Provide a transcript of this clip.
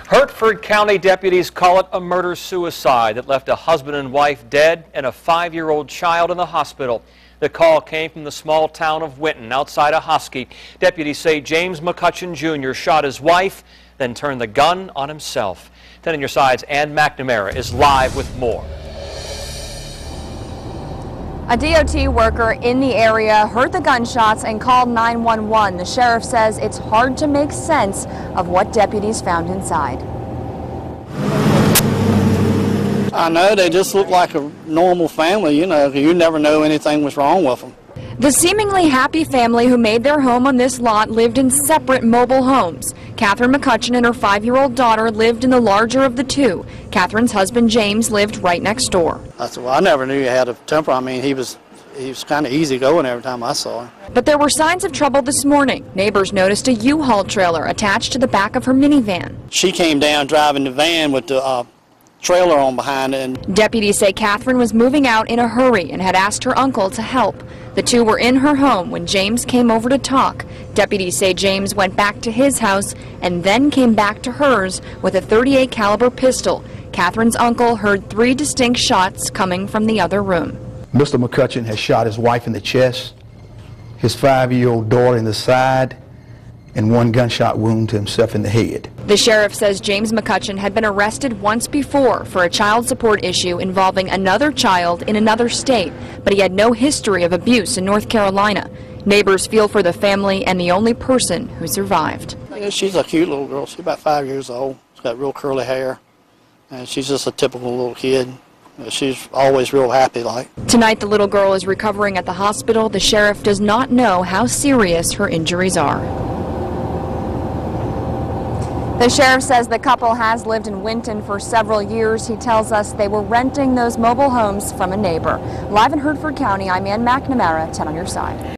Hertford County deputies call it a murder-suicide that left a husband and wife dead and a 5-year-old child in the hospital. The call came from the small town of Winton outside of Hosky. Deputies say James McCutcheon Jr. shot his wife, then turned the gun on himself. 10 on your side's Ann McNamara is live with more. A DOT worker in the area heard the gunshots and called 911. The sheriff says it's hard to make sense of what deputies found inside. I know they just look like a normal family, you know, you never know anything was wrong with them. The seemingly happy family who made their home on this lot lived in separate mobile homes. Catherine McCutcheon and her 5-year-old daughter lived in the larger of the two. Catherine's husband, James, lived right next door. I said, well, I never knew he had a temper. I mean, he was kind of easygoing every time I saw him. But there were signs of trouble this morning. Neighbors noticed a U-Haul trailer attached to the back of her minivan. She came down driving the van with the trailer on behind it. And deputies say Catherine was moving out in a hurry and had asked her uncle to help. The two were in her home when James came over to talk. Deputies say James went back to his house and then came back to hers with a .38 caliber pistol. Catherine's uncle heard 3 distinct shots coming from the other room. Mr. McCutcheon has shot his wife in the chest, his 5-year-old daughter in the side, and 1 gunshot wound to himself in the head. The sheriff says James McCutcheon had been arrested once before for a child support issue involving another child in another state, but he had no history of abuse in North Carolina. Neighbors feel for the family and the only person who survived. Yeah, she's a cute little girl. She's about 5 years old. She's got real curly hair, and she's just a typical little kid. She's always real happy like. Tonight the little girl is recovering at the hospital. The sheriff does not know how serious her injuries are. The sheriff says the couple has lived in Winton for several years. He tells us they were renting those mobile homes from a neighbor. Live in Hertford County, I'm Ann McNamara, 10 on your side.